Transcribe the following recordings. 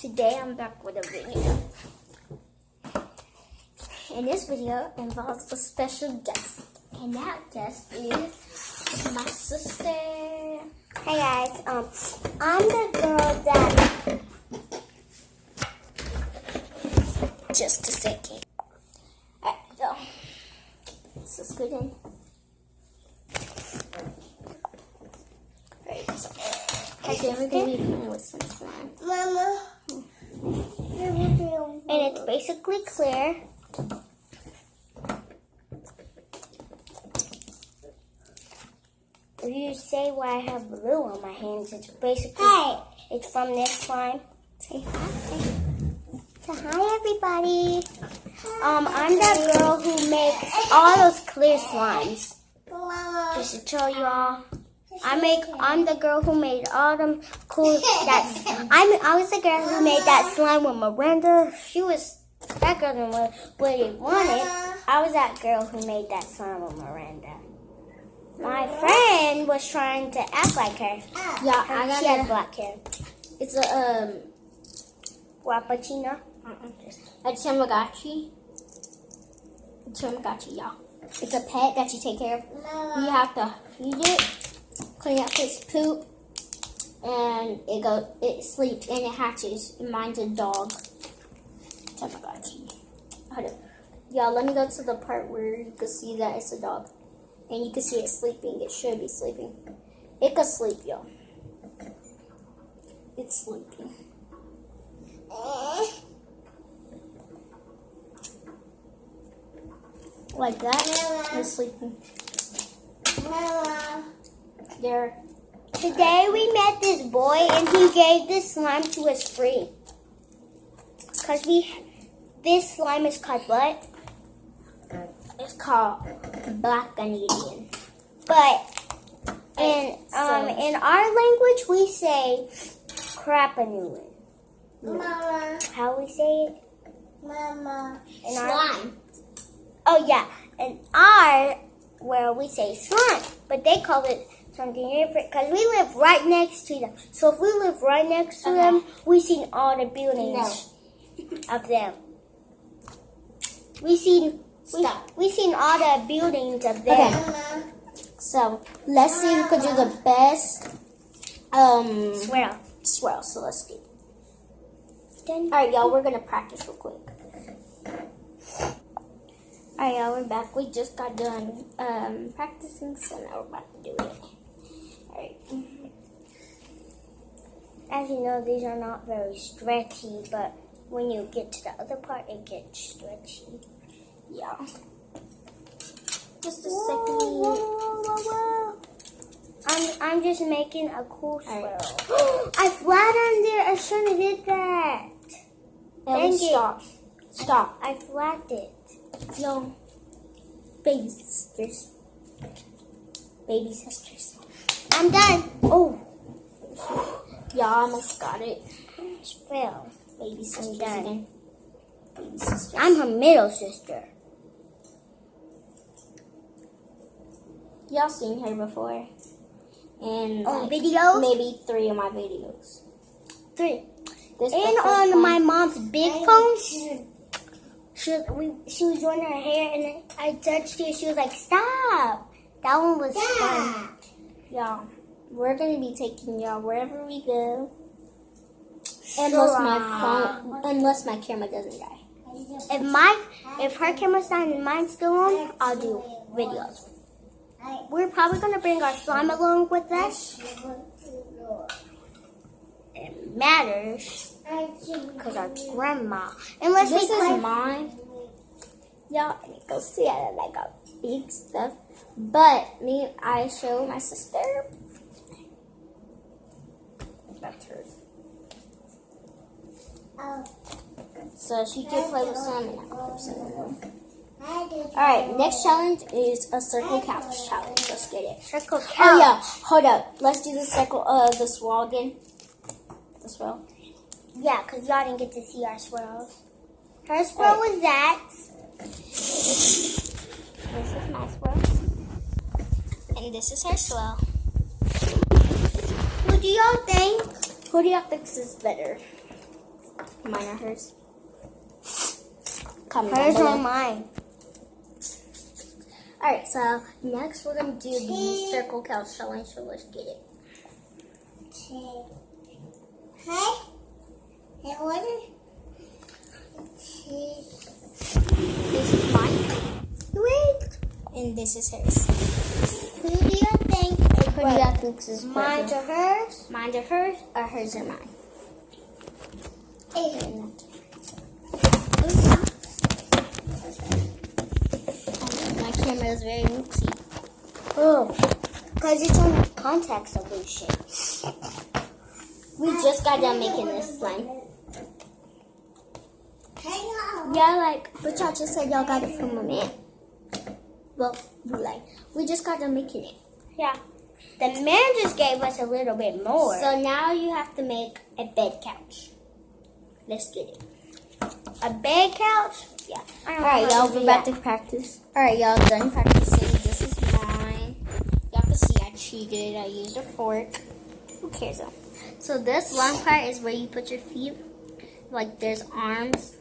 Today I'm back with a video. And this video involves a special guest. And that guest is my sister. Hey guys, I'm the girl that... Just a second. Alright, so let's just get in. Alright, so okay, we're gonna be playing with some slime. Mama. And it's basically clear. If you say why I have blue on my hands, it's basically it's from this slime. Say hi. Say hi, everybody. I'm that girl who makes all those clear slimes. Mama. Just to show you all. I'm the girl who made all them cool I was the girl who made that slime with Miranda. She was that girl didn't really want it. I was that girl who made that slime with Miranda. My friend was trying to act like her. Yeah, she has black hair. It's a Guapachina. A Tamagotchi. A Tamagotchi, yeah. It's a pet that you take care of. You have to feed it, clean up its poop, and it sleeps and it hatches. And mine's a dog. Tamagotchi. Hold up. Yeah, let me go to the part where you can see that it's a dog. And you can see it sleeping. It should be sleeping. It could sleep, y'all. It's sleeping. Like that. It's sleeping. There. Today we met this boy and he gave this slime to us free. Because this slime is called what? It's called Black Canadian. But in our language we say Crapanuan. Mama. How we say it? Mama. Slime. Oh yeah. In our where we say slime, but they call it something different because we live right next to them. So if we live right next to them, we seen all the buildings of them. We seen all the buildings of them. Mama. So let's see who could do the best swirl. So let's get done. Alright y'all, we're gonna practice real quick. Alright y'all, we're back. We just got done practicing, so now we're about to do it. Alright. As you know, these are not very stretchy, but when you get to the other part, it gets stretchy. Yeah. Just a second. Whoa. I'm just making a cool swirl. Right. I flat on there. I shouldn't have did that. Dang it. Stop. I flapped it. Yo. Baby sisters. I'm done. Oh. Yeah, I almost got it. Fail. Baby sisters again. Baby sisters. I'm her middle sister. Y'all seen her before. And On videos? Maybe 3 of my videos. 3. This And on my mom's big phone, she was doing her hair and then I touched her. She was like, "Stop!" That one was fun. Y'all, we're gonna be taking y'all wherever we go, unless my camera doesn't die. If her camera's on and mine's still on, I'll do videos. We're probably gonna bring our slime along with us. It matters because our grandma. Unless this is mine. Y'all go see it. I got big stuff. But I show my sister. That's hers. So she can play with some and I can play with some. Alright, next challenge is a circle couch challenge. Let's get it. Circle couch. Oh yeah, hold up. Let's do the circle, the swirl again. The swirl. Yeah, because y'all didn't get to see our swirls. Her swirl was that. This is my swirl. And this is her swirl. What do y'all think? Who do y'all think is better? Mine or hers? Comment Hers down or below. mine? Alright, so next we're going to do the circle couch challenge, so let's get it. Hey, what This is mine, Wait, and this is hers. who do you think is Who do you think is mine better? or hers? Mine or hers or mine? And my camera is very mixy. Oh, because it's on contact solution. We just got done making this slime. Yeah, like, but y'all just said y'all got it from a man. Well, we just got done making it. Yeah. The man just gave us a little bit more. So now you have to make a bed couch. Let's get it. A bed couch? Yeah. I don't know Alright, how y'all, to we're do about that. to practice. Alright, y'all done practicing. This is mine. Y'all can see I cheated. I used a fork. Who cares though? So this long part is where you put your feet. Like there's arms.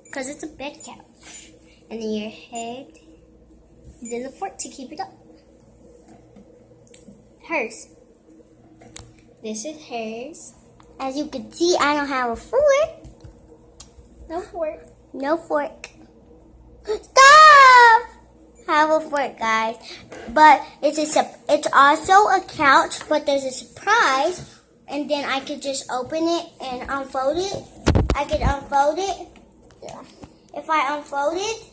Because it's a bed couch. And then your head. And then the fork to keep it up. Hers. This is hers. As you can see, I don't have a fork. No fork. No fork. Stop! Have a fork, guys. But it's also a couch, but there's a surprise. And then I could just open it and unfold it. I could unfold it. Yeah. If I unfold it,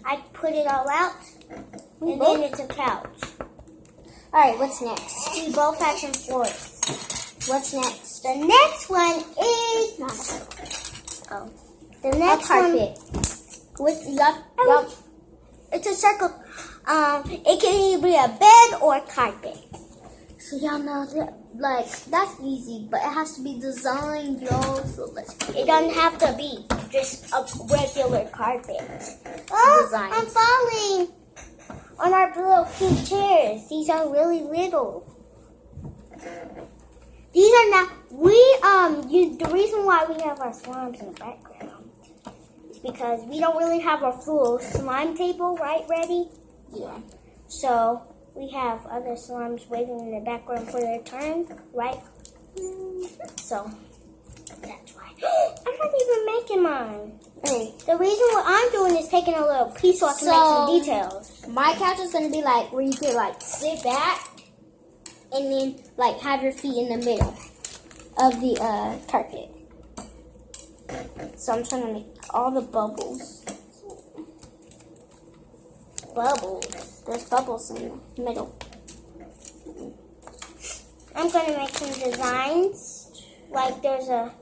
I put it all out. And then it's a couch. Alright, what's next? We both have some forks. What's next? The next one is Not a circle. the A next one. carpet. With yup. It's a circle. It can either be a bed or a carpet. So y'all know that, like, that's easy, but it has to be designed, y'all. So let's get It doesn't have to be just a regular carpet. Oh, Design. I'm falling on our little cute chairs. These are really little. These are not. The reason why we have our slimes in the background is because we don't really have a full slime table ready. Yeah. So we have other slimes waiting in the background for their turn, right? So that's why. I'm not even making mine. Hey, The reason what I'm doing is taking a little piece so I can make some So- details. my couch is gonna be like where you could like sit back and then like have your feet in the middle of the carpet. So I'm trying to make all the bubbles. Bubbles. There's bubbles in the middle. I'm gonna make some designs. Like there's a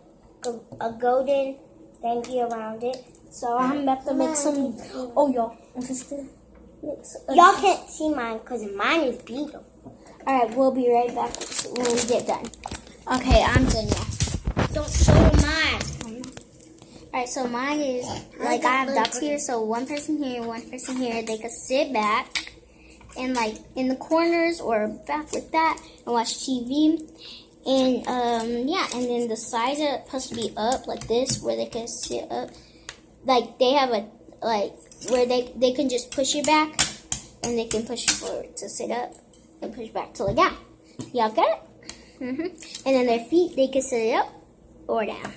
golden thingy around it. So I'm about to make some. Oh, y'all. I'm just gonna mix. Y'all can't see mine because mine is beautiful. All right, we'll be right back when we get done. Okay, I'm done now. Don't show mine. Alright, so mine is, like, I have dots here, so one person here, they could sit back and, like, in the corners or back with that and watch TV. And, yeah, and then the sides are supposed to be up like this, where they can sit up. Like, they have a, like, where they can just push it back and they can push forward to sit up and push back to lay down. Y'all got it? And then their feet, they can sit up or down.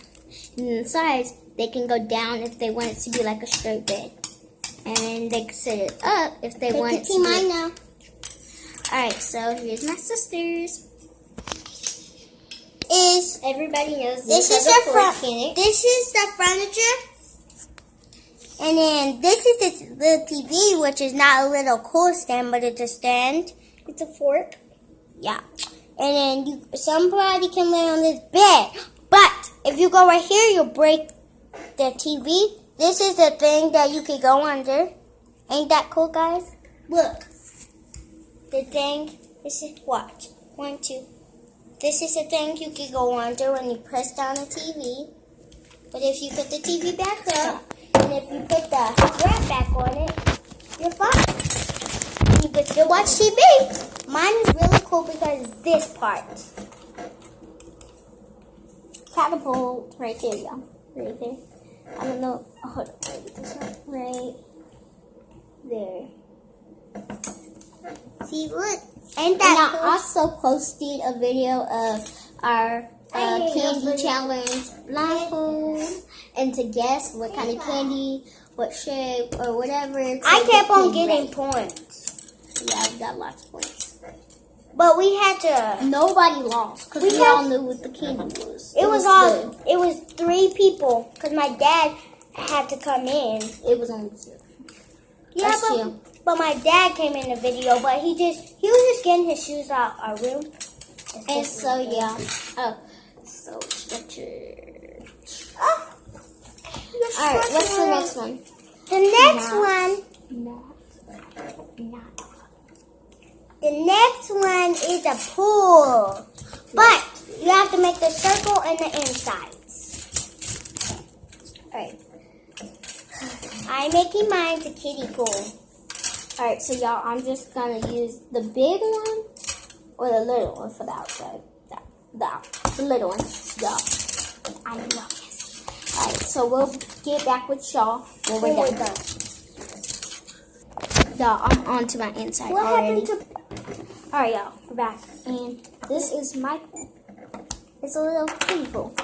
And then the sides, they can go down if they want it to be like a straight bed. And then they can sit it up if they want You it can to see be. mine now. Alright, so here's my sisters. Is Everybody knows this these is are the the front? forks in it. This is the furniture. And then this is the TV, which is not a little cool stand, but it's a stand. It's a fork. Yeah. And then somebody can lay on this bed. But if you go right here, you'll break the TV. This is the thing that you could go under. Ain't that cool, guys? Look. The thing. This is, watch. 1, 2. This is the thing you could go under when you press down the TV. But if you put the TV back up, and if you put the strap back on it, you're fine. And you can still watch TV. Mine is really cool because of this part. Catapult right there, y'all. right there. I don't know. Hold on, let me get this up. Right there. See, look. And Ain't that I cool? also posted a video of our I hate candy those videos. challenge blindfold and to guess what kind of candy, what shape, or whatever. I kept on getting points. Yeah, we got lots of points. But we had to. Nobody lost because we all knew what the candy was. It was all. good. It was 3 people because my dad had to come in. It was only 2. Yeah, That's chill. but my dad came in the video. But he was just getting his shoes out our room. And so yeah. Oh, so structured. All right, what's the next one? The next Not- one. Not. The next one is a pool. But you have to make the circle and the insides. Alright. I'm making mine a kiddie pool. Alright, so y'all, I'm just gonna use the big one or the little one for the outside. The little one. Y'all. I know y'all guessed. Alright, so we'll get back with y'all when we're done. Y'all, I'm on to my inside What already. happened to... Alright, y'all, we're back. And this is my pool. It's a little kiddie pool.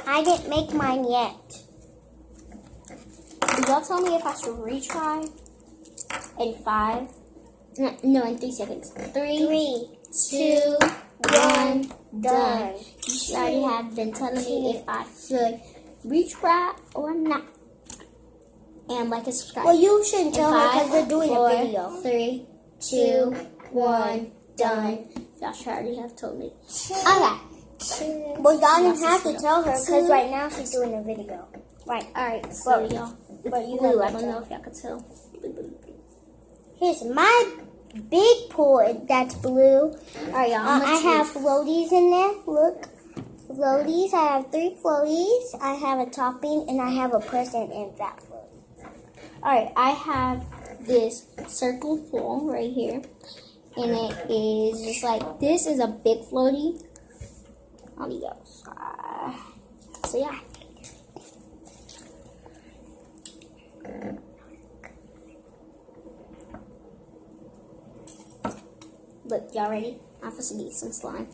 I didn't make mine yet. Y'all tell me if I should retry in 5. No, in 3 seconds. 3, 3, 2, 1, done. done. You should already have been telling me if I should retry or not. And like and subscribe. Well, you shouldn't tell her because 5, we're doing 4, a video. 3, 2, 1, done. Y'all should already have told me. Okay. Well, y'all didn't Yes, have to it's tell her because two. right now she's doing a video. Right. Alright, so y'all. But you Blue, I have don't to know if y'all could tell. Here's my big pool that's blue. Alright, y'all. I have floaties in there. Look. Floaties. I have 3 floaties. I have a topping and I have a present in that floaty. Alright, I have this circle pool right here. And it is just like, this is a big floaty on the outside. So yeah. Look, y'all ready? I'm supposed to get some slime.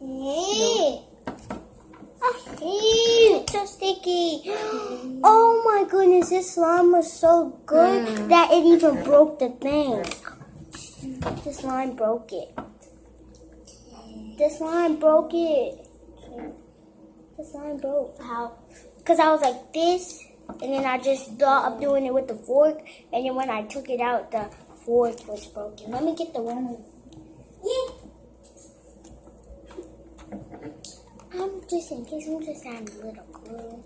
Hey. It's so sticky. Oh my goodness, this slime was so good that it even broke the thing. The slime broke it. The slime broke it. The slime broke. How? Because I was like this, and then I just thought of doing it with the fork, and then when I took it out, the fork was broken. Let me get the one. Yeah. I'm just in case I'm just adding a little glue.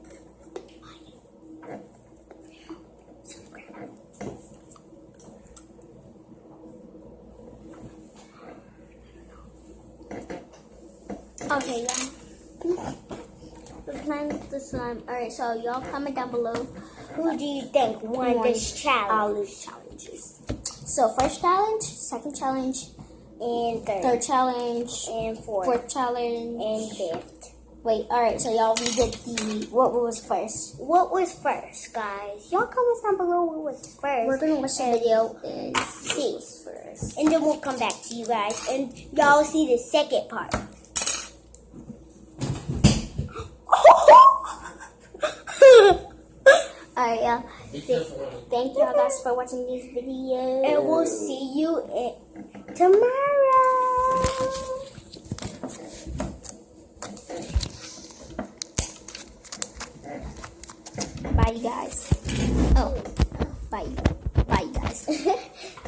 Okay, y'all. We're playing with the slime. Alright, so y'all comment down below. Who do you think won this challenge? All these challenges. So first challenge, second challenge, And third challenge, and fourth challenge, and fifth. Wait, alright, so y'all, we did what was first? What was first, guys? Y'all comment down below what was first. We're gonna watch the video and see what was first. And then we'll come back to you guys. And y'all see the second part. Alright, y'all. Thank y'all guys for watching this video. And we'll see you tomorrow. Bye, you guys.